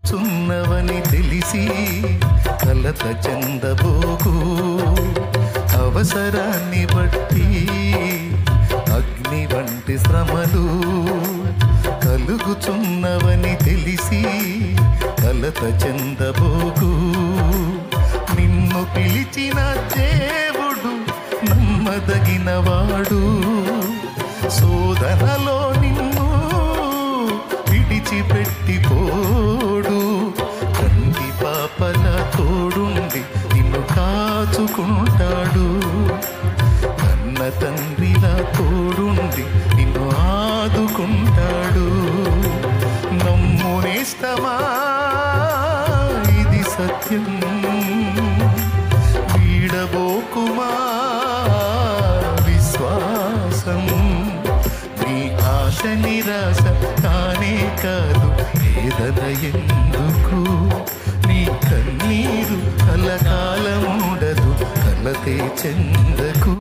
చున్నవని తెలిసి కలత చెందబోకు. అవసరాన్ని బట్టి అగ్ని వంటి శ్రమలు కలుగుచున్నవని తెలిసి కలత చెందబోకు. నిన్ను పిలిచిన దేవుడు నమ్మదగినవాడు. శోధనలో నిన్ను విడిచిపెట్టిపోడు. కంటి పాపల తోడుండి నిన్ను కాచుకుంటాడు. కన్న తండ్రిలా తోడుండి నిన్ను ఆదుకుంటాడు. నమ్మునేస్తమా ఇది సత్యం, వీడబోకుమా విశ్వాసం. నీ ఆశ నిరాశ కానే కాదు, వేదన ఎందుకు? నీ కన్నీరు కలకాలముండదు, కలతే చెందకు.